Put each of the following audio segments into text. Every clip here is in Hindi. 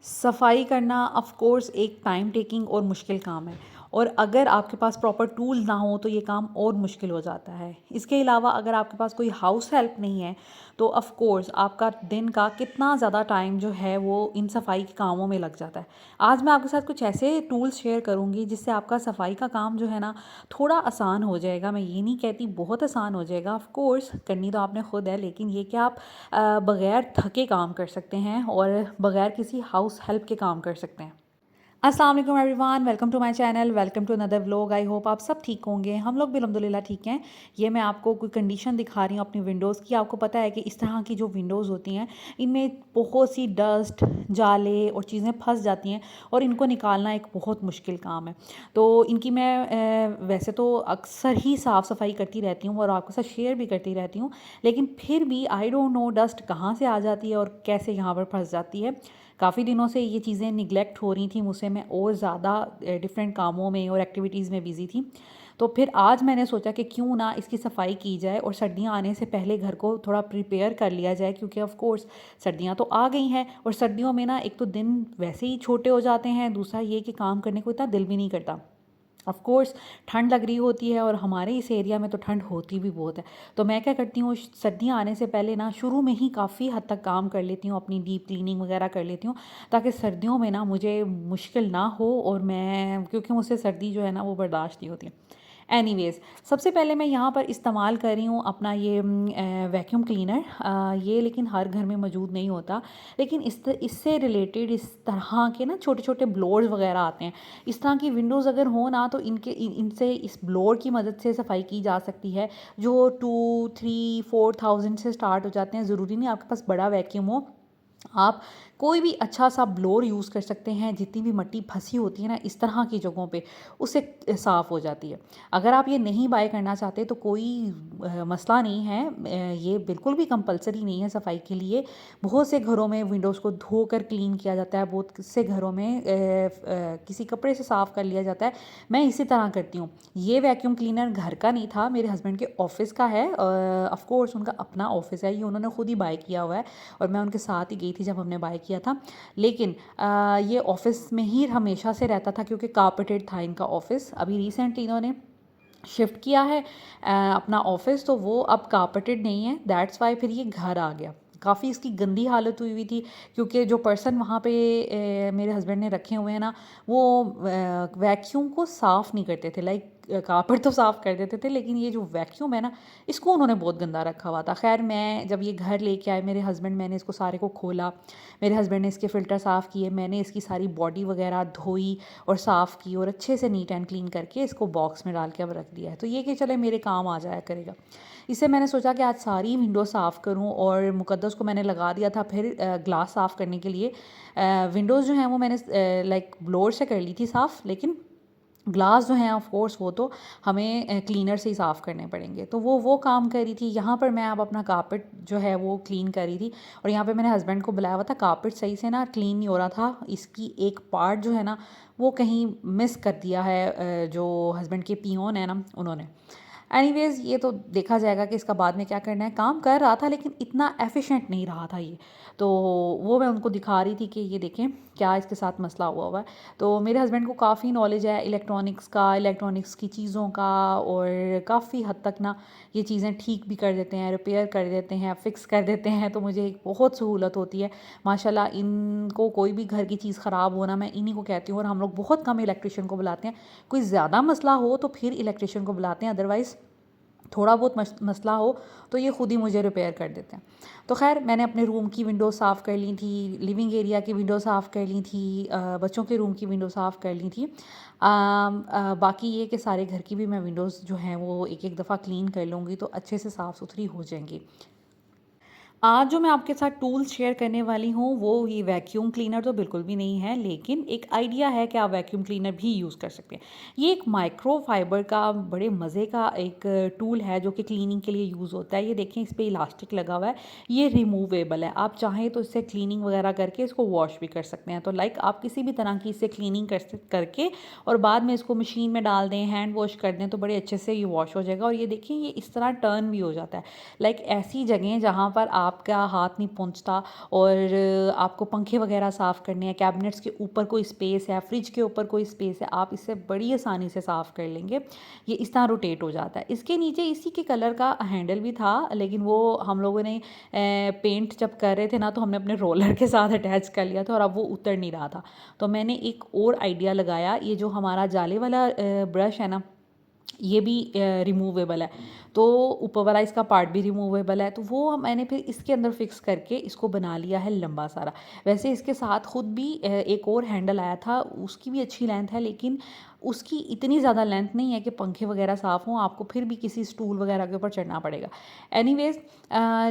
सफाई करना ऑफ कोर्स एक टाइम टेकिंग और मुश्किल काम है। और अगर आपके पास प्रॉपर टूल ना हो तो ये काम और मुश्किल हो जाता है। इसके अलावा अगर आपके पास कोई हाउस हेल्प नहीं है तो ऑफ कोर्स आपका दिन का कितना ज़्यादा टाइम जो है वो इन सफाई के कामों में लग जाता है। आज मैं आपके साथ कुछ ऐसे टूल्स शेयर करूँगी जिससे आपका सफाई का काम जो है ना थोड़ा आसान हो जाएगा। मैं ये नहीं कहती बहुत आसान हो जाएगा, ऑफ कोर्स करनी तो आपने खुद है, लेकिन ये कि आप बग़ैर थके काम कर सकते हैं और बग़ैर किसी हाउस हेल्प के काम कर सकते हैं। अस्सलाम वालेकुम everyone, welcome to my channel, welcome to another vlog. I hope आप सब ठीक होंगे। हम लोग भी अल्हम्दुलिल्लाह ठीक हैं। ये मैं आपको कोई कंडीशन दिखा रही हूँ अपनी विंडोज़ की। आपको पता है कि इस तरह की जो विंडोज़ होती हैं इनमें बहुत सी डस्ट, जाले और चीज़ें फंस जाती हैं और इनको निकालना एक बहुत मुश्किल काम है। तो इनकी मैं वैसे तो अक्सर ही साफ़ सफाई करती रहती हूँ और आपके साथ शेयर भी करती रहती हूँ, लेकिन फिर भी आई डोंट नो डस्ट कहाँ से आ जाती है और कैसे यहाँ पर फंस जाती है। काफ़ी दिनों से ये चीज़ें निगलेक्ट हो रही थी मुझसे, मैं और ज़्यादा डिफरेंट कामों में और एक्टिविटीज़ में बिज़ी थी। तो फिर आज मैंने सोचा कि क्यों ना इसकी सफाई की जाए और सर्दियाँ आने से पहले घर को थोड़ा प्रिपेयर कर लिया जाए, क्योंकि ऑफ कोर्स सर्दियाँ तो आ गई हैं और सर्दियों में ना एक तो दिन वैसे ही छोटे हो जाते हैं, दूसरा ये कि काम करने को इतना दिल भी नहीं करता। ऑफ़ कोर्स ठंड लग रही होती है और हमारे इस एरिया में तो ठंड होती भी बहुत है। तो मैं क्या करती हूँ, सर्दियाँ आने से पहले ना शुरू में ही काफ़ी हद तक काम कर लेती हूँ, अपनी डीप क्लीनिंग वगैरह कर लेती हूँ, ताकि सर्दियों में ना मुझे मुश्किल ना हो और मैं, क्योंकि मुझसे सर्दी जो है ना वो बर्दाश्त नहीं होती। एनीवेज़, सबसे पहले मैं यहाँ पर इस्तेमाल कर रही हूँ अपना ये वैक्यूम क्लीनर। ये लेकिन हर घर में मौजूद नहीं होता, लेकिन इससे रिलेटेड इस तरह के ना छोटे छोटे ब्लोअर्स वगैरह आते हैं। इस तरह की विंडोज़ अगर हो ना तो इनसे इस ब्लोअर की मदद से सफाई की जा सकती है, जो 2, 3, 4 थाउजेंड से स्टार्ट हो जाते हैं। ज़रूरी नहीं आपके पास बड़ा वैक्यूम हो, आप कोई भी अच्छा सा ब्लोअर यूज़ कर सकते हैं। जितनी भी मिट्टी फंसी होती है ना इस तरह की जगहों पे, उससे साफ़ हो जाती है। अगर आप ये नहीं बाय करना चाहते तो कोई मसला नहीं है। ये बिल्कुल भी कंपलसरी नहीं है सफाई के लिए। बहुत से घरों में विंडोज़ को धोकर क्लीन किया जाता है, बहुत से घरों में किसी कपड़े से साफ़ कर लिया जाता है। मैं इसी तरह करती हूँ। ये वैक्यूम क्लीनर घर का नहीं था, मेरे हस्बैंड के ऑफ़िस का है। ऑफ़ कोर्स उनका अपना ऑफ़िस है, ये उन्होंने खुद ही बाय किया हुआ है और मैं उनके साथ ही गई थी जब हमने बाय किया था। लेकिन ये ऑफ़िस में ही हमेशा से रहता था, क्योंकि कारपेटेड था इनका ऑफ़िस। अभी रिसेंटली इन्होंने शिफ्ट किया है अपना ऑफ़िस, तो वो अब कारपेटेड नहीं है, दैट्स वाई फिर ये घर आ गया। काफ़ी इसकी गंदी हालत हुई हुई थी, क्योंकि जो पर्सन वहाँ पे मेरे हस्बैंड ने रखे हुए हैं ना, वो वैक्यूम को साफ़ नहीं करते थे। लाइक कारपेट तो साफ़ कर देते थे, लेकिन ये जो वैक्यूम है ना इसको उन्होंने बहुत गंदा रखा हुआ था। खैर मैं जब ये घर लेके आए मेरे हस्बैंड, मैंने इसको सारे को खोला, मेरे हस्बैंड ने इसके फ़िल्टर साफ़ किए, मैंने इसकी सारी बॉडी वगैरह धोई और साफ़ की और अच्छे से नीट एंड क्लीन करके इसको बॉक्स में डाल के अब रख दिया है। तो ये कि चले मेरे काम आ जाया करेगा। इससे मैंने सोचा कि आज सारी विंडो साफ़ करूं और मुकद्दस को मैंने लगा दिया था फिर ग्लास साफ़ करने के लिए। विंडोज़ जो हैं वो मैंने लाइक ब्लोअर से कर ली थी साफ़, लेकिन ग्लास जो हैं ऑफ कोर्स वो तो हमें क्लीनर से ही साफ़ करने पड़ेंगे। तो वो काम कर रही थी। यहाँ पर मैं अब अपना कारपेट जो है वो क्लीन कर रही थी और यहाँ पे मैंने हस्बैंड को बुलाया हुआ था। कारपेट सही से ना क्लीन नहीं हो रहा था, इसकी एक पार्ट जो है ना वो कहीं मिस कर दिया है जो हस्बैंड के पियोन है ना उन्होंने। एनीवेज़ ये तो देखा जाएगा कि इसका बाद में क्या करना है। काम कर रहा था लेकिन इतना एफिशिएंट नहीं रहा था ये। तो वो मैं उनको दिखा रही थी कि ये देखें क्या इसके साथ मसला हुआ है। तो मेरे हस्बैंड को काफ़ी नॉलेज है इलेक्ट्रॉनिक्स का, इलेक्ट्रॉनिक्स की चीज़ों का, और काफ़ी हद तक ना ये चीज़ें ठीक भी कर देते हैं, रिपेयर कर देते हैं, फ़िक्स कर देते हैं। तो मुझे एक बहुत सहूलत होती है माशाल्लाह। इनको कोई भी घर की चीज़ ख़राब हो ना मैं इन्हीं को कहती हूँ, और हम लोग बहुत कम इलेक्ट्रिशियन को बुलाते हैं। कोई ज़्यादा मसला हो तो फिर इलेक्ट्रिशियन को बुलाते हैं, अदरवाइज़ थोड़ा बहुत मसला हो तो ये ख़ुद ही मुझे रिपेयर कर देते हैं। तो खैर मैंने अपने रूम की विंडो साफ़ कर ली थी, लिविंग एरिया की विंडो साफ़ कर ली थी, बच्चों के रूम की विंडो साफ़ कर ली थी। बाकी ये कि सारे घर की भी मैं विंडोज़ जो हैं वो एक एक दफ़ा क्लीन कर लूँगी तो अच्छे से साफ़ सुथरी हो जाएंगी। आज जो मैं आपके साथ टूल्स शेयर करने वाली हूँ वो ये वैक्यूम क्लीनर तो बिल्कुल भी नहीं है, लेकिन एक आइडिया है कि आप वैक्यूम क्लीनर भी यूज़ कर सकते हैं। ये एक माइक्रो फाइबर का बड़े मज़े का एक टूल है जो कि क्लीनिंग के लिए यूज़ होता है। ये देखें इस पर इलास्टिक लगा हुआ है, ये रिमूवेबल है। आप चाहें तो इससे क्लीनिंग वगैरह करके इसको वॉश भी कर सकते हैं। तो लाइक आप किसी भी तरह की इससे क्लीनिंग करके और बाद में इसको मशीन में डाल दें, हैंड वॉश कर दें तो बड़े अच्छे से ये वॉश हो जाएगा। और ये देखें ये इस तरह टर्न भी हो जाता है। लाइक ऐसी जगह जहाँ पर आपका हाथ नहीं पहुंचता। और आपको पंखे वगैरह साफ़ करने हैं, कैबिनेट्स के ऊपर कोई स्पेस है, फ्रिज के ऊपर कोई स्पेस है, आप इससे बड़ी आसानी से साफ़ कर लेंगे। ये इस तरह रोटेट हो जाता है। इसके नीचे इसी के कलर का हैंडल भी था, लेकिन वो हम लोगों ने पेंट जब कर रहे थे ना, तो हमने अपने रोलर के साथ अटैच कर लिया था और अब वो उतर नहीं रहा था। तो मैंने एक और आइडिया लगाया, ये जो हमारा जाले वाला ब्रश है ना, ये भी रिमूवेबल है, तो ऊपर वाला इसका पार्ट भी रिमूवेबल है, तो वो मैंने फिर इसके अंदर फिक्स करके इसको बना लिया है लंबा सारा। वैसे इसके साथ ख़ुद भी एक और हैंडल आया था, उसकी भी अच्छी लेंथ है, लेकिन उसकी इतनी ज़्यादा लेंथ नहीं है कि पंखे वगैरह साफ़ हों, आपको फिर भी किसी स्टूल वगैरह के ऊपर चढ़ना पड़ेगा। एनीवेज़,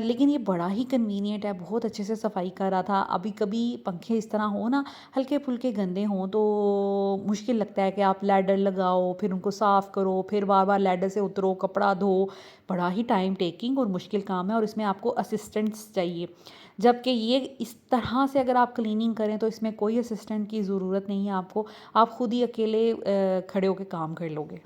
लेकिन ये बड़ा ही कन्वीनियंट है, बहुत अच्छे से सफाई कर रहा था। अभी कभी पंखे इस तरह हो ना, हल्के फुल्के गंदे हों, तो मुश्किल लगता है कि आप लैडर लगाओ, फिर उनको साफ़ करो, फिर बार बार लैडर से उतरो, कपड़ा धो। बड़ा ही टाइम टेकिंग और मुश्किल काम है, और इसमें आपको असिस्टेंट्स चाहिए। जबकि ये इस तरह से अगर आप क्लीनिंग करें तो इसमें कोई असिस्टेंट की ज़रूरत नहीं है आपको, आप खुद ही अकेले खड़े होकर काम कर लोगे।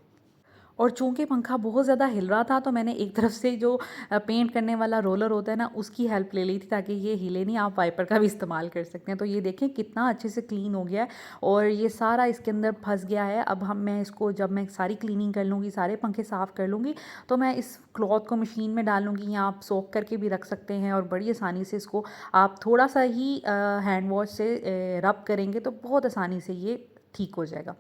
और चूंकि पंखा बहुत ज़्यादा हिल रहा था, तो मैंने एक तरफ से जो पेंट करने वाला रोलर होता है ना, उसकी हेल्प ले ली थी, ताकि ये हिले नहीं। आप वाइपर का भी इस्तेमाल कर सकते हैं। तो ये देखें कितना अच्छे से क्लीन हो गया है, और ये सारा इसके अंदर फंस गया है। अब मैं इसको, जब मैं सारी क्लीनिंग कर लूँगी, सारे पंखे साफ़ कर लूँगी, तो मैं इस क्लॉथ को मशीन में डालूँगी, या आप सोक करके भी रख सकते हैं, और बड़ी आसानी से इसको आप थोड़ा सा ही हैंड वॉश से रब करेंगे तो बहुत आसानी से ये ठीक हो जाएगा।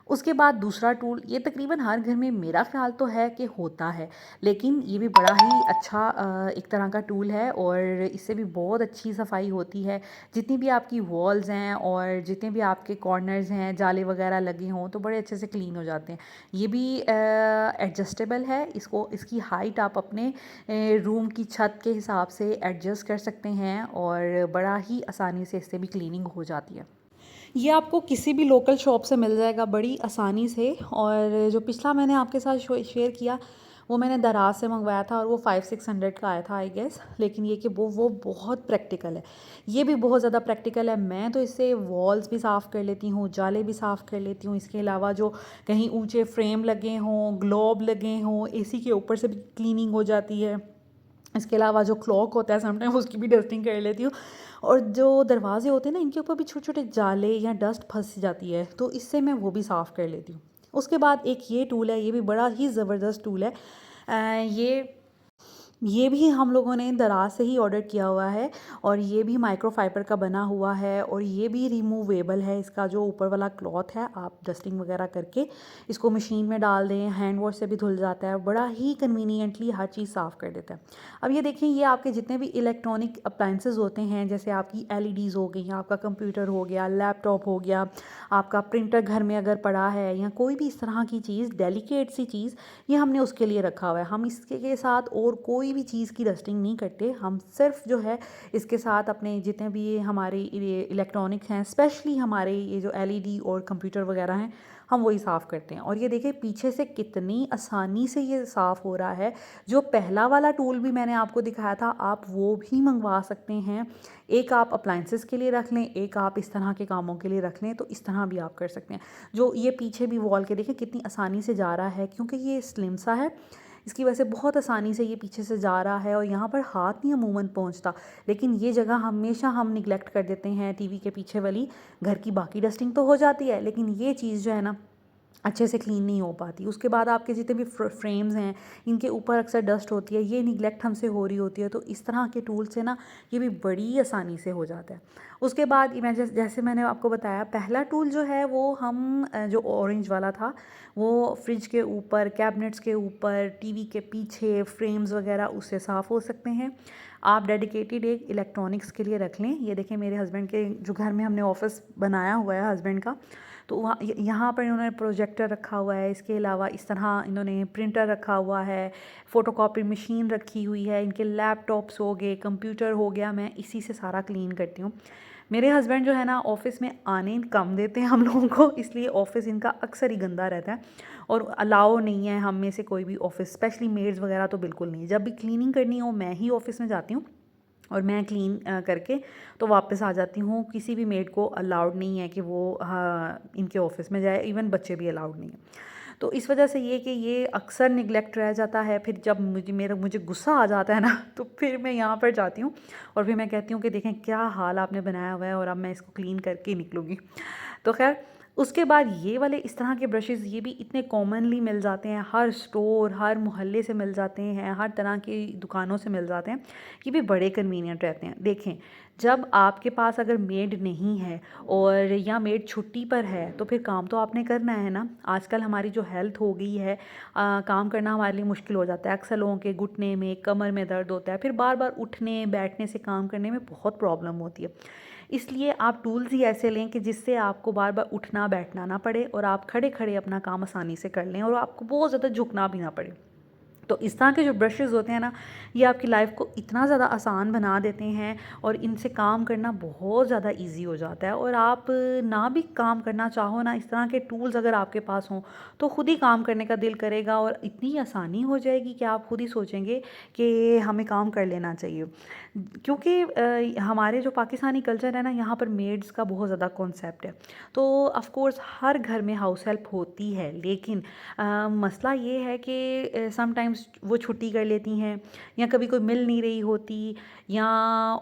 उसके बाद दूसरा टूल, ये तकरीबन हर घर में मेरा ख़्याल तो है कि होता है, लेकिन ये भी बड़ा ही अच्छा एक तरह का टूल है, और इससे भी बहुत अच्छी सफाई होती है। जितनी भी आपकी वॉल्स हैं और जितने भी आपके कॉर्नर्स हैं, जाले वगैरह लगे हों, तो बड़े अच्छे से क्लीन हो जाते हैं। ये भी एडजस्टेबल है, इसकी हाइट आप अपने रूम की छत के हिसाब से एडजस्ट कर सकते हैं, और बड़ा ही आसानी से इससे भी क्लीनिंग हो जाती है। ये आपको किसी भी लोकल शॉप से मिल जाएगा बड़ी आसानी से। और जो पिछला मैंने आपके साथ शेयर किया, वो मैंने दराज से मंगवाया था, और वो 500-600 का आया था आई गेस। लेकिन ये कि वो बहुत प्रैक्टिकल है, ये भी बहुत ज़्यादा प्रैक्टिकल है। मैं तो इससे वॉल्स भी साफ़ कर लेती हूँ, जाले भी साफ़ कर लेती हूँ। इसके अलावा जो कहीं ऊंचे फ्रेम लगे हों, ग्लोब लगे हों, एसी के ऊपर से भी क्लीनिंग हो जाती है। इसके अलावा जो क्लॉक होता है समटाइम, उसकी भी डस्टिंग कर लेती हूँ। और जो दरवाजे होते हैं ना, इनके ऊपर भी छोटे छोटे जाले या डस्ट फंस जाती है, तो इससे मैं वो भी साफ़ कर लेती हूँ। उसके बाद एक ये टूल है, ये भी बड़ा ही ज़बरदस्त टूल है। ये भी हम लोगों ने दराज से ही ऑर्डर किया हुआ है, और ये भी माइक्रोफाइबर का बना हुआ है, और ये भी रिमूवेबल है। इसका जो ऊपर वाला क्लॉथ है, आप डस्टिंग वगैरह करके इसको मशीन में डाल दें, हैंड वॉश से भी धुल जाता है, बड़ा ही कन्वीनियंटली हर चीज़ साफ़ कर देता है। अब ये देखें, ये आपके जितने भी इलेक्ट्रॉनिक अप्लाइंसेस होते हैं, जैसे आपकी एलईडीज़ हो गई, आपका कंप्यूटर हो गया, लैपटॉप हो गया, आपका प्रिंटर घर में अगर पड़ा है, या कोई भी इस तरह की चीज़, डेलिकेट सी चीज़, ये हमने उसके लिए रखा हुआ है। हम इसके के साथ और कोई भी चीज़ की डस्टिंग नहीं करते, हम सिर्फ जो है इसके साथ अपने जितने भी ये हमारे इलेक्ट्रॉनिक हैं, स्पेशली हमारे ये जो एलईडी और कंप्यूटर वगैरह हैं, हम वही साफ़ करते हैं। और ये देखिए पीछे से कितनी आसानी से ये साफ़ हो रहा है। जो पहला वाला टूल भी मैंने आपको दिखाया था, आप वो भी मंगवा सकते हैं। एक आप अप्लाइंसेस के लिए रख लें, एक आप इस तरह के कामों के लिए रख लें, तो इस तरह भी आप कर सकते हैं। जो ये पीछे भी वॉल के देखें कितनी आसानी से जा रहा है, क्योंकि ये स्लिम सा है, इसकी वजह से बहुत आसानी से ये पीछे से जा रहा है, और यहाँ पर हाथ नहीं अमूमन पहुँचता। लेकिन ये जगह हमेशा हम निगलेक्ट कर देते हैं, टीवी के पीछे वाली। घर की बाकी डस्टिंग तो हो जाती है, लेकिन ये चीज़ जो है ना, अच्छे से क्लीन नहीं हो पाती। उसके बाद आपके जितने भी फ्रेम्स हैं, इनके ऊपर अक्सर डस्ट होती है, ये निगलेक्ट हमसे हो रही होती है। तो इस तरह के टूल से ना ये भी बड़ी आसानी से हो जाता है। उसके बाद मैं जैसे मैंने आपको बताया, पहला टूल जो है वो हम जो ऑरेंज वाला था, वो फ्रिज के ऊपर, कैबिनेट्स के ऊपर, टीवी के पीछे, फ्रेम्स वगैरह, उससे साफ़ हो सकते हैं। आप डेडिकेटेड एक इलेक्ट्रॉनिक्स के लिए रख लें। ये देखें मेरे हस्बैंड के जो घर में हमने ऑफिस बनाया हुआ है हस्बैंड का, तो वहाँ यहाँ पर इन्होंने प्रोजेक्टर रखा हुआ है। इसके अलावा इस तरह इन्होंने प्रिंटर रखा हुआ है, फ़ोटोकॉपी मशीन रखी हुई है, इनके लैपटॉप्स हो गए, कंप्यूटर हो गया। मैं इसी से सारा क्लीन करती हूँ। मेरे हस्बैंड जो है ना, ऑफ़िस में आने कम देते हैं हम लोगों को, इसलिए ऑफ़िस इनका अक्सर ही गंदा रहता है, और अलाउ नहीं है हम में से कोई भी ऑफ़िस, स्पेशली मेड्स वगैरह तो बिल्कुल नहीं। जब भी क्लीनिंग करनी हो, मैं ही ऑफ़िस में जाती हूँ, और मैं क्लीन करके तो वापस आ जाती हूँ। किसी भी मेड को अलाउड नहीं है कि वो इनके ऑफ़िस में जाए, इवन बच्चे भी अलाउड नहीं है। तो इस वजह से ये अक्सर निगलेक्ट रह जाता है। फिर जब मुझे गुस्सा आ जाता है ना तो फिर मैं यहाँ पर जाती हूँ और फिर मैं कहती हूँ कि देखें क्या हाल आपने बनाया हुआ है और अब मैं इसको क्लीन करके ही निकलूँगी। तो खैर उसके बाद ये वाले इस तरह के ब्रशेज़ ये भी इतने कॉमनली मिल जाते हैं, हर स्टोर, हर मोहल्ले से मिल जाते हैं, हर तरह की दुकानों से मिल जाते हैं। ये भी बड़े कन्वीनियंट रहते हैं। देखें, जब आपके पास अगर मेड नहीं है और या मेड छुट्टी पर है तो फिर काम तो आपने करना है ना। आजकल हमारी जो हेल्थ हो गई है, काम करना हमारे लिए मुश्किल हो जाता है। अक्सर लोगों के घुटने में, कमर में दर्द होता है, फिर बार बार उठने बैठने से काम करने में बहुत प्रॉब्लम होती है। इसलिए आप टूल्स ही ऐसे लें कि जिससे आपको बार बार उठना बैठना ना पड़े और आप खड़े खड़े अपना काम आसानी से कर लें और आपको बहुत ज़्यादा झुकना भी ना पड़े। तो इस तरह के जो ब्रशेज़ होते हैं ना, ये आपकी लाइफ को इतना ज़्यादा आसान बना देते हैं और इनसे काम करना बहुत ज़्यादा इजी हो जाता है। और आप ना भी काम करना चाहो ना, इस तरह के टूल्स अगर आपके पास हों तो ख़ुद ही काम करने का दिल करेगा और इतनी आसानी हो जाएगी कि आप खुद ही सोचेंगे कि हमें काम कर लेना चाहिए। क्योंकि हमारे जो पाकिस्तानी कल्चर है ना, यहाँ पर मेड्स का बहुत ज़्यादा कॉन्सेप्ट है। तो ऑफ़ कोर्स हर घर में हाउस हेल्प होती है, लेकिन मसला ये है कि समटाइम्स वो छुट्टी कर लेती हैं या कभी कोई मिल नहीं रही होती या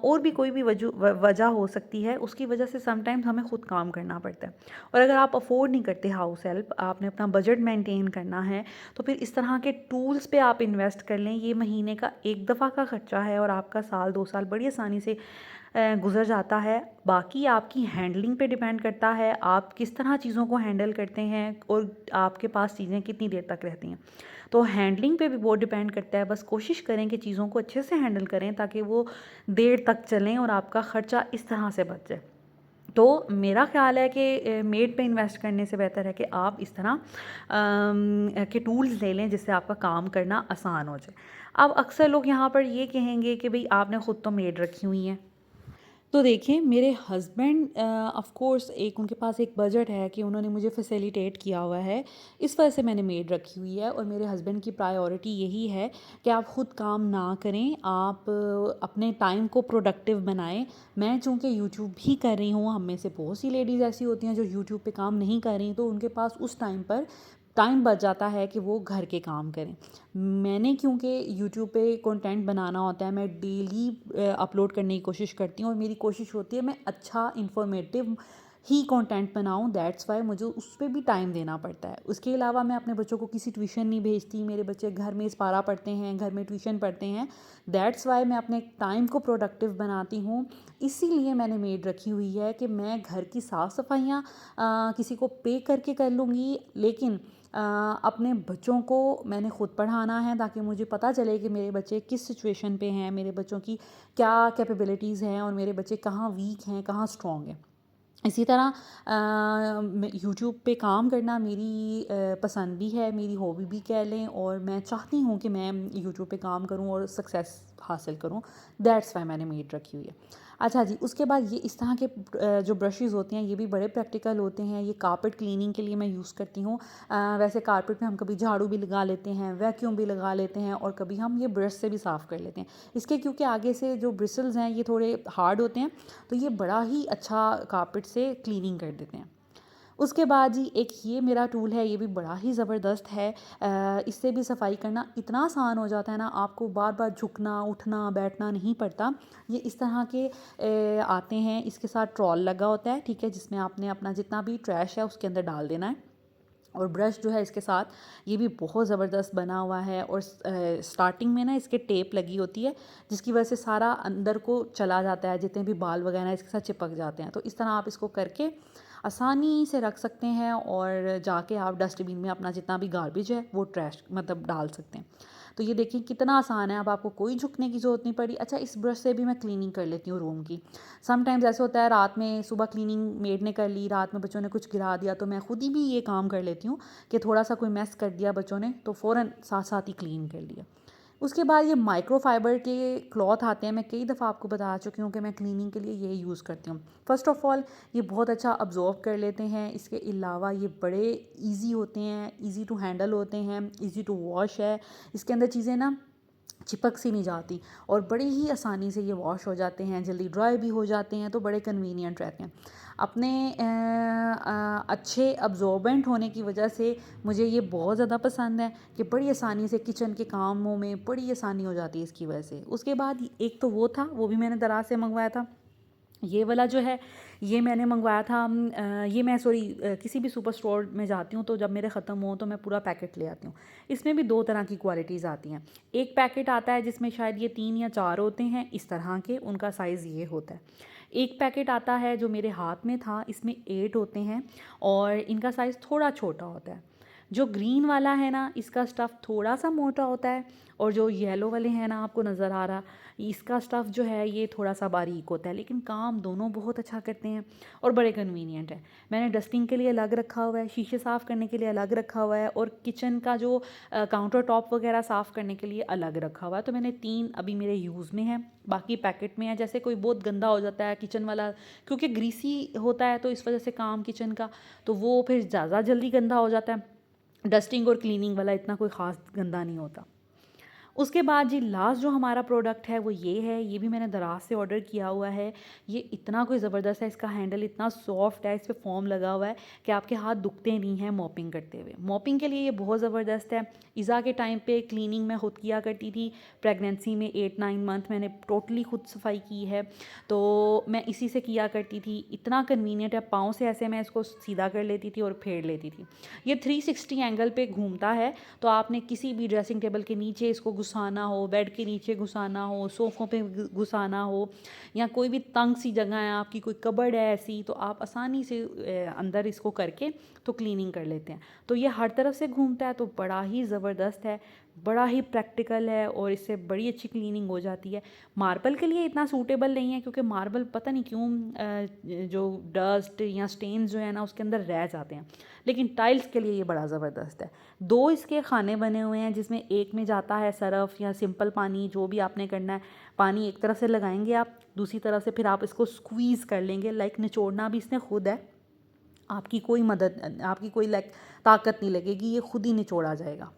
और भी कोई भी वजह हो सकती है, उसकी वजह से समटाइम्स हमें ख़ुद काम करना पड़ता है। और अगर आप अफोर्ड नहीं करते हाउस हेल्प, आपने अपना बजट मेंटेन करना है, तो फिर इस तरह के टूल्स पे आप इन्वेस्ट कर लें। ये महीने का एक दफ़ा का ख़र्चा है और आपका साल 2 साल बड़ी आसानी से गुज़र जाता है। बाकी आपकी हैंडलिंग पे डिपेंड करता है, आप किस तरह चीज़ों को हैंडल करते हैं और आपके पास चीज़ें कितनी देर तक रहती हैं। तो हैंडलिंग पे भी बहुत डिपेंड करता है। बस कोशिश करें कि चीज़ों को अच्छे से हैंडल करें ताकि वो देर तक चलें और आपका ख़र्चा इस तरह से बच जाए। तो मेरा ख़्याल है कि मेड पे इन्वेस्ट करने से बेहतर है कि आप इस तरह के टूल्स ले लें जिससे आपका काम करना आसान हो जाए। अब अक्सर लोग यहाँ पर ये कहेंगे कि भई आपने ख़ुद तो मेड रखी हुई हैं। तो देखिए, मेरे हस्बैंड ऑफ़ कोर्स एक उनके पास एक बजट है कि उन्होंने मुझे फैसिलिटेट किया हुआ है, इस वजह से मैंने मेड रखी हुई है। और मेरे हस्बैंड की प्रायोरिटी यही है कि आप ख़ुद काम ना करें, आप अपने टाइम को प्रोडक्टिव बनाएं। मैं चूँकि यूट्यूब भी कर रही हूँ, हम में से बहुत सी लेडीज़ ऐसी होती हैं जो यूट्यूब पे काम नहीं कर रही, तो उनके पास उस टाइम पर टाइम बच जाता है कि वो घर के काम करें। मैंने क्योंकि यूट्यूब पे कंटेंट बनाना होता है, मैं डेली अपलोड करने की कोशिश करती हूँ और मेरी कोशिश होती है मैं अच्छा इन्फॉर्मेटिव ही कंटेंट बनाऊँ। दैट्स वाई मुझे उस पे भी टाइम देना पड़ता है। उसके अलावा मैं अपने बच्चों को किसी ट्यूशन नहीं भेजती, मेरे बच्चे घर में इस्पारा पढ़ते हैं, घर में ट्यूशन पढ़ते हैं। दैट्स वाई मैं अपने टाइम को प्रोडक्टिव बनाती हूँ। इसीलिए मैंने मेड रखी हुई है कि मैं घर की साफ़ सफाइयाँ किसी को पे करके कर लूँगी, लेकिन अपने बच्चों को मैंने ख़ुद पढ़ाना है ताकि मुझे पता चले कि मेरे बच्चे किस सिचुएशन पे हैं, मेरे बच्चों की क्या कैपेबिलिटीज़ हैं और मेरे बच्चे कहाँ वीक हैं, कहाँ स्ट्रॉन्ग हैं। इसी तरह यूट्यूब पे काम करना मेरी पसंद भी है, मेरी हॉबी भी कह लें, और मैं चाहती हूँ कि मैं यूट्यूब पे काम करूँ और सक्सेस हासिल करूँ। दैट्स वाई मैंने मेड रखी हुई है। अच्छा जी, उसके बाद ये इस तरह के जो ब्रशेज़ होते हैं ये भी बड़े प्रैक्टिकल होते हैं। ये कारपेट क्लीनिंग के लिए मैं यूज़ करती हूँ। वैसे कारपेट में हम कभी झाड़ू भी लगा लेते हैं, वैक्यूम भी लगा लेते हैं और कभी हम ये ब्रश से भी साफ़ कर लेते हैं। इसके क्योंकि आगे से जो ब्रिसल्स हैं ये थोड़े हार्ड होते हैं, तो ये बड़ा ही अच्छा कारपेट से क्लीनिंग कर देते हैं। उसके बाद जी एक ये मेरा टूल है, ये भी बड़ा ही ज़बरदस्त है। इससे भी सफाई करना इतना आसान हो जाता है ना, आपको बार बार झुकना उठना बैठना नहीं पड़ता। ये इस तरह के आते हैं, इसके साथ ट्रॉल लगा होता है, ठीक है, जिसमें आपने अपना जितना भी ट्रैश है उसके अंदर डाल देना है। और ब्रश जो है इसके साथ ये भी बहुत ज़बरदस्त बना हुआ है और स्टार्टिंग में ना इसके टेप लगी होती है जिसकी वजह से सारा अंदर को चला जाता है, जितने भी बाल वगैरह इसके साथ चिपक जाते हैं। तो इस तरह आप इसको करके आसानी से रख सकते हैं और जाके आप डस्टबिन में अपना जितना भी गार्बेज है वो ट्रैश मतलब डाल सकते हैं। तो ये देखिए कितना आसान है, अब आपको कोई झुकने की ज़रूरत नहीं पड़ी। अच्छा, इस ब्रश से भी मैं क्लीनिंग कर लेती हूँ रूम की। समटाइम्स ऐसा होता है रात में, सुबह क्लीनिंग मेड ने कर ली, रात में बच्चों ने कुछ गिरा दिया, तो मैं खुद ही भी ये काम कर लेती हूँ कि थोड़ा सा कोई मैस कर दिया बच्चों ने तो फ़ौरन साथ साथ ही क्लीन कर लिया। उसके बाद ये माइक्रोफाइबर के क्लॉथ आते हैं, मैं कई दफ़ा आपको बता चुकी हूँ कि मैं क्लीनिंग के लिए ये यूज़ करती हूँ। फ़र्स्ट ऑफ़ ऑल ये बहुत अच्छा अब्ज़ॉर्ब कर लेते हैं। इसके अलावा ये बड़े ईज़ी होते हैं, ईज़ी टू हैंडल होते हैं, ईज़ी टू वॉश है। इसके अंदर चीज़ें ना चिपक सी नहीं जाती और बड़ी ही आसानी से ये वॉश हो जाते हैं, जल्दी ड्राई भी हो जाते हैं, तो बड़े कन्वीनियंट रहते हैं। अपने अच्छे अब्जॉर्बेंट होने की वजह से मुझे ये बहुत ज़्यादा पसंद है कि बड़ी आसानी से किचन के कामों में बड़ी आसानी हो जाती है इसकी वजह से। उसके बाद एक तो वो था, वो भी मैंने दराज से मंगवाया था। ये वाला जो है ये मैंने मंगवाया था ये मैं किसी भी सुपर स्टोर में जाती हूँ तो जब मेरे ख़त्म हो तो मैं पूरा पैकेट ले आती हूँ। इसमें भी 2 तरह की क्वालिटीज़ आती हैं। एक पैकेट आता है जिसमें शायद ये 3 या 4 होते हैं इस तरह के, उनका साइज़ ये होता है। एक पैकेट आता है जो मेरे हाथ में था, इसमें 8 होते हैं और इनका साइज़ थोड़ा छोटा होता है। जो ग्रीन वाला है ना, इसका स्टफ़ थोड़ा सा मोटा होता है और जो येलो वाले हैं ना, आपको नज़र आ रहा, इसका स्टफ़ जो है ये थोड़ा सा बारीक होता है, लेकिन काम दोनों बहुत अच्छा करते हैं और बड़े कन्वीनियंट है। मैंने डस्टिंग के लिए अलग रखा हुआ है, शीशे साफ़ करने के लिए अलग रखा हुआ है और किचन का जो काउंटर टॉप वगैरह साफ़ करने के लिए अलग रखा हुआ है। तो मैंने 3 अभी मेरे यूज़ में है, बाकी पैकेट में है। जैसे कोई बहुत गंदा हो जाता है किचन वाला, क्योंकि ग्रीसी होता है तो इस वजह से काम किचन का, तो वो फिर ज़्यादा जल्दी गंदा हो जाता है। डस्टिंग और क्लीनिंग वाला इतना कोई ख़ास गंदा नहीं होता। उसके बाद जी लास्ट जो हमारा प्रोडक्ट है वो ये है, ये भी मैंने दराज से ऑर्डर किया हुआ है। ये इतना कोई ज़बरदस्त है, इसका हैंडल इतना सॉफ्ट है, इस पे फ़ोम लगा हुआ है कि आपके हाथ दुखते नहीं हैं मॉपिंग करते हुए। मॉपिंग के लिए ये बहुत ज़बरदस्त है। इज़ा के टाइम पे क्लीनिंग मैं खुद किया करती थी, प्रेगनेंसी में 8-9 मंथ मैंने टोटली खुद सफाई की है, तो मैं इसी से किया करती थी। इतना कन्वीनियंट है, पाँव से ऐसे मैं इसको सीधा कर लेती थी और फेर लेती थी। ये 360 एंगल पे घूमता है, तो आपने किसी भी ड्रेसिंग टेबल के नीचे इसको घुसाना हो, बेड के नीचे घुसाना हो, सोफ़ों पे घुसाना हो, या कोई भी तंग सी जगह है आपकी, कोई कबर्ड है ऐसी, तो आप आसानी से अंदर इसको करके तो क्लीनिंग कर लेते हैं। तो ये हर तरफ से घूमता है, तो बड़ा ही ज़बरदस्त है, बड़ा ही प्रैक्टिकल है और इससे बड़ी अच्छी क्लीनिंग हो जाती है। मार्बल के लिए इतना सूटेबल नहीं है, क्योंकि मार्बल पता नहीं क्यों जो डस्ट या स्टेन्स जो है ना उसके अंदर रह जाते हैं, लेकिन टाइल्स के लिए ये बड़ा ज़बरदस्त है। 2 इसके खाने बने हुए हैं, जिसमें एक में जाता है सरफ़ या सिंपल पानी, जो भी आपने करना है। पानी एक तरफ से लगाएंगे आप, दूसरी तरफ से फिर आप इसको स्क्वीज़ कर लेंगे, लाइक निचोड़ना भी इसने खुद है, आपकी कोई लाइक ताकत नहीं लगेगी, ये खुद ही निचोड़ा जाएगा।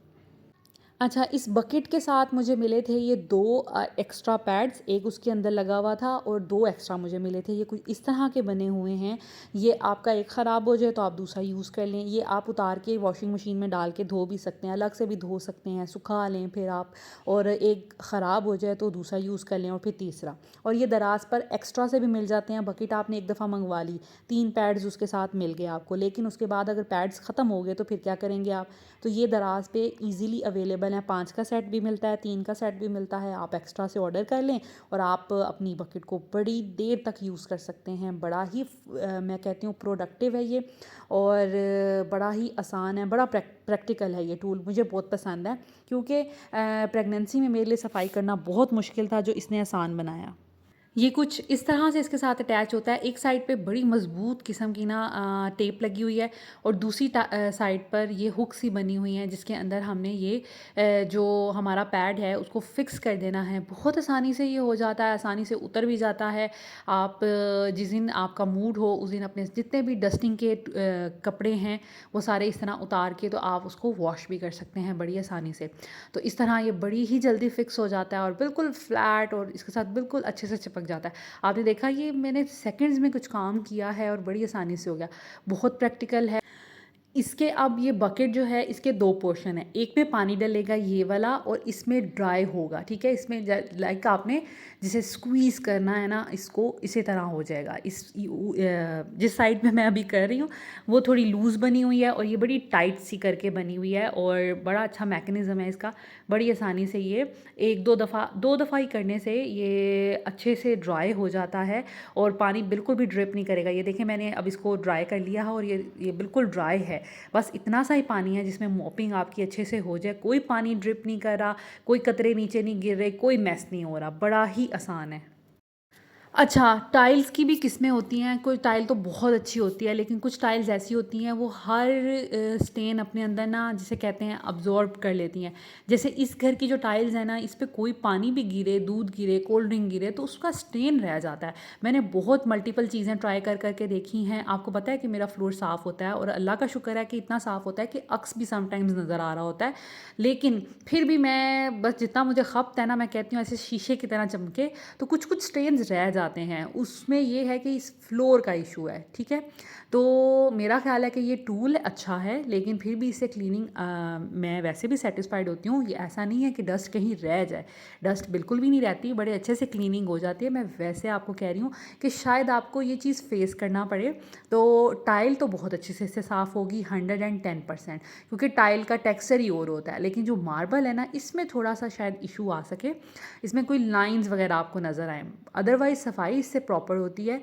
अच्छा, इस बकेट के साथ मुझे मिले थे ये 2 एक्स्ट्रा पैड्स, एक उसके अंदर लगा हुआ था और 2 एक्स्ट्रा मुझे मिले थे। ये कुछ इस तरह के बने हुए हैं। ये आपका एक ख़राब हो जाए तो आप दूसरा यूज़ कर लें। ये आप उतार के वॉशिंग मशीन में डाल के धो भी सकते हैं, अलग से भी धो सकते हैं, सुखा लें फिर आप, और एक ख़राब हो जाए तो दूसरा यूज़ कर लें और फिर तीसरा। और ये दराज पर एक्स्ट्रा से भी मिल जाते हैं। बकेट आपने एक दफ़ा मंगवा ली, 3 पैड्स उसके साथ मिल गए आपको, लेकिन उसके बाद अगर पैड्स ख़त्म हो गए तो फिर क्या करेंगे आप? तो ये दराज पे ईज़िली अवेलेबल है। 5 का सेट भी मिलता है, 3 का सेट भी मिलता है। आप एक्स्ट्रा से ऑर्डर कर लें और आप अपनी बकेट को बड़ी देर तक यूज़ कर सकते हैं। बड़ा ही मैं कहती हूँ प्रोडक्टिव है ये, और बड़ा ही आसान है, बड़ा प्रैक्टिकल है ये टूल, मुझे बहुत पसंद है, क्योंकि प्रेगनेंसी में मेरे लिए सफाई करना बहुत मुश्किल था, जो इसने आसान बनाया। ये कुछ इस तरह से इसके साथ अटैच होता है। एक साइड पे बड़ी मज़बूत किस्म की ना टेप लगी हुई है और दूसरी साइड पर ये हुक सी बनी हुई हैं, जिसके अंदर हमने ये जो हमारा पैड है उसको फ़िक्स कर देना है। बहुत आसानी से ये हो जाता है, आसानी से उतर भी जाता है। आप जिस दिन आपका मूड हो उस दिन अपने जितने भी डस्टिंग के कपड़े हैं वो सारे इस तरह उतार के तो आप उसको वॉश भी कर सकते हैं बड़ी आसानी से। तो इस तरह ये बड़ी ही जल्दी फ़िक्स हो जाता है और बिल्कुल फ्लैट, और इसके साथ बिल्कुल अच्छे से चिपक जाता है। आपने देखा ये मैंने सेकंड्स में कुछ काम किया है और बड़ी आसानी से हो गया। बहुत प्रैक्टिकल है। इसके अब ये बकेट जो है इसके 2 पोर्शन है। एक में पानी डलेगा ये वाला और इसमें ड्राई होगा, ठीक है? इसमें लाइक आपने जिसे स्क्वीज़ करना है ना, इसको इसी तरह हो जाएगा। जिस साइड में मैं अभी कर रही हूँ वो थोड़ी लूज़ बनी हुई है और ये बड़ी टाइट सी करके बनी हुई है, और बड़ा अच्छा मैकेनिज़्म है इसका। बड़ी आसानी से ये 2 दफ़ा ही करने से ये अच्छे से ड्राई हो जाता है और पानी बिल्कुल भी ड्रिप नहीं करेगा। ये देखें, मैंने अब इसको ड्राई कर लिया है और ये बिल्कुल ड्राई है। बस इतना सा ही पानी है जिसमें मॉपिंग आपकी अच्छे से हो जाए। कोई पानी ड्रिप नहीं कर रहा, कोई कतरे नीचे नहीं गिर रहे, कोई मैस नहीं हो रहा, बड़ा ही आसान है। अच्छा, टाइल्स की भी किस्में होती हैं, कोई टाइल तो बहुत अच्छी होती है, लेकिन कुछ टाइल्स ऐसी होती हैं वो हर स्टेन अपने अंदर ना जिसे कहते हैं अब्ज़ॉर्ब कर लेती हैं। जैसे इस घर की जो टाइल्स हैं ना, इस पे कोई पानी भी गिरे, दूध गिरे, कोल्ड ड्रिंक गिरे तो उसका स्टेन रह जाता है। मैंने बहुत मल्टीपल चीज़ें ट्राई कर के देखी हैं। आपको पता है कि मेरा फ्लोर साफ़ होता है और अल्लाह का शुक्र है कि इतना साफ़ होता है कि अक्स भी समटाइम्स नज़र आ रहा होता है। लेकिन फिर भी मैं बस जितना मुझे खपत है ना, मैं कहती हूँ ऐसे शीशे की तरह चमके, तो कुछ कुछ स्टेन्स रह जाते हैं। उसमें ये है कि इस फ्लोर का इशू है, ठीक है। तो मेरा ख्याल है कि ये टूल अच्छा है, लेकिन फिर भी इससे क्लीनिंग मैं वैसे भी सेटिस्फाइड होती हूँ। ये ऐसा नहीं है कि डस्ट कहीं रह जाए, डस्ट बिल्कुल भी नहीं रहती, बड़े अच्छे से क्लीनिंग हो जाती है। मैं वैसे आपको कह रही हूँ कि शायद आपको ये चीज़ फेस करना पड़े। तो टाइल तो बहुत अच्छे से इससे साफ़ होगी 110%, क्योंकि टाइल का टेक्सचर ही और होता है। लेकिन जो मार्बल है ना, इसमें थोड़ा सा शायद इशू आ सके, इसमें कोई लाइंस वगैरह आपको नज़र आए। अदरवाइज़ सफाई इससे प्रॉपर होती है।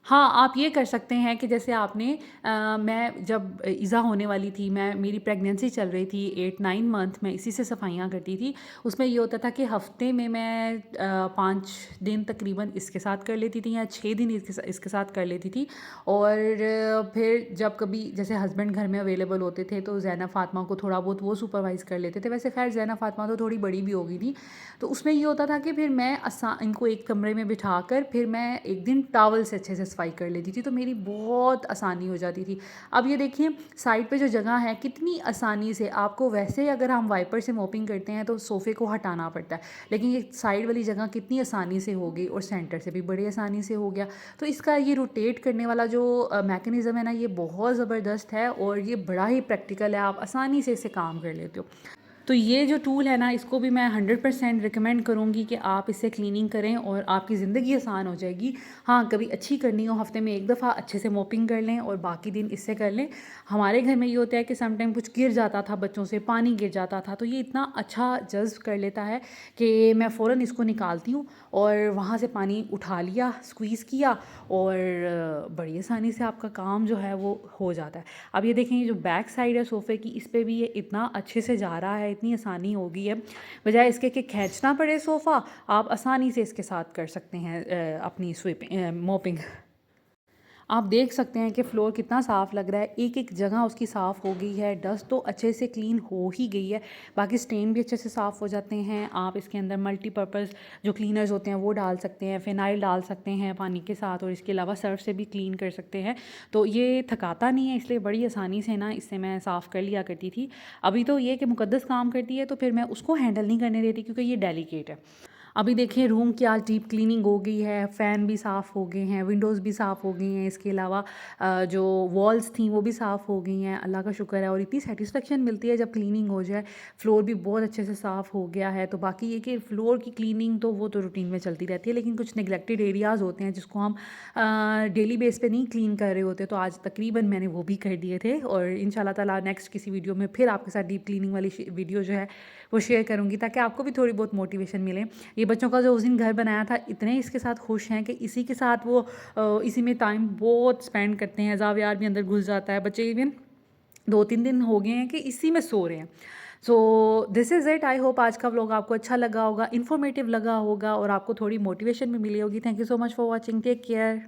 हाँ, आप ये कर सकते हैं कि जैसे आपने मैं जब इज़ा होने वाली थी, मैं मेरी प्रेगनेंसी चल रही थी 8-9 मंथ, मैं इसी से सफाइयाँ करती थी। उसमें ये होता था कि हफ़्ते में मैं 5 दिन तकरीबन इसके साथ कर लेती थी या 6 दिन इसके साथ कर लेती थी। और फिर जब कभी जैसे हस्बैंड घर में अवेलेबल होते थे तो ज़ैनब फ़ातिमा को थोड़ा बहुत वो सुपरवाइज़ कर लेते थे। वैसे ख़ैर ज़ैनब फ़ातिमा तो थोड़ी बड़ी भी हो गई थी। तो उसमें ये होता था कि फिर मैं इनको एक कमरे में बिठाकर फिर मैं एक दिन टॉवल से अच्छे से सफाई कर लेती थी, तो मेरी बहुत आसानी हो जाती थी। अब ये देखिए साइड पे जो जगह है कितनी आसानी से आपको, वैसे अगर हम वाइपर से मोपिंग करते हैं तो सोफ़े को हटाना पड़ता है, लेकिन ये साइड वाली जगह कितनी आसानी से हो गई और सेंटर से भी बड़ी आसानी से हो गया। तो इसका ये रोटेट करने वाला जो मैकेनिज़्म है ना, ये बहुत ज़बरदस्त है और ये बड़ा ही प्रैक्टिकल है, आप आसानी से इसे काम कर लेते हो। तो ये जो टूल है ना, इसको भी मैं 100% रिकमेंड करूँगी कि आप इससे क्लीनिंग करें और आपकी ज़िंदगी आसान हो जाएगी। हाँ, कभी अच्छी करनी हो, हफ़्ते में 1 दफ़ा अच्छे से मोपिंग कर लें और बाकी दिन इससे कर लें। हमारे घर में ये होता है कि सम टाइम कुछ गिर जाता था, बच्चों से पानी गिर जाता था, तो ये इतना अच्छा जज़्ब कर लेता है कि मैं फ़ौरन इसको निकालती हूँ और वहाँ से पानी उठा लिया, स्क्वीज़ किया और बड़ी आसानी से आपका काम जो है वो हो जाता है। अब ये देखें, ये जो बैक साइड है सोफ़े की, इस पे भी ये इतना अच्छे से जा रहा है, इतनी आसानी हो गई है। बजाय इसके कि खींचना पड़े सोफ़ा, आप आसानी से इसके साथ कर सकते हैं अपनी मोपिंग। आप देख सकते हैं कि फ्लोर कितना साफ़ लग रहा है, एक-एक जगह उसकी साफ़ हो गई है, डस्ट तो अच्छे से क्लीन हो ही गई है, बाकी स्टेन भी अच्छे से साफ़ हो जाते हैं। आप इसके अंदर मल्टीपर्पज़ जो क्लीनर्स होते हैं वो डाल सकते हैं, फ़िनाइल डाल सकते हैं पानी के साथ और इसके अलावा सर्फ़ से भी क्लीन कर सकते हैं। तो ये थकाता नहीं है, इसलिए बड़ी आसानी से ना इससे मैं साफ़ कर लिया करती थी। अभी तो ये कि मुक़द्दस काम करती है तो फिर मैं उसको हैंडल नहीं करने देती, क्योंकि ये डेलिकेट है। अभी देखिए रूम की आज डीप क्लीनिंग हो गई है, फ़ैन भी साफ़ हो गए हैं, विंडोज़ भी साफ़ हो गई हैं, इसके अलावा जो वॉल्स थी वो भी साफ़ हो गई हैं, अल्लाह का शुक्र है। और इतनी सेटिस्फेक्शन मिलती है जब क्लीनिंग हो जाए। फ्लोर भी बहुत अच्छे से साफ़ हो गया है। तो बाकी ये कि फ्लोर की क्लीनिंग तो वो तो रूटीन में चलती रहती है, लेकिन कुछ नेग्लेक्टेड एरियाज़ होते हैं जिसको हम डेली बेस पे नहीं क्लीन कर रहे होते, तो आज तकरीबन मैंने वो भी कर दिए थे और इंशाल्लाह ताला नेक्स्ट किसी वीडियो में फिर आपके साथ डीप क्लीनिंग वाली वीडियो जो है वो शेयर करूँगी, ताकि आपको भी थोड़ी बहुत मोटिवेशन मिले। ये बच्चों का जो उस दिन घर बनाया था, इतने इसके साथ खुश हैं कि इसी के साथ वो इसी में टाइम बहुत स्पेंड करते हैं। ज़ावियार भी अंदर घुस जाता है, बच्चे इवन 2-3 दिन हो गए हैं कि इसी में सो रहे हैं। So this is it. I hope आज का व्लॉग आपको अच्छा लगा होगा, इन्फॉर्मेटिव लगा होगा और आपको थोड़ी मोटिवेशन भी मिली होगी। Thank you so much for watching. Take care.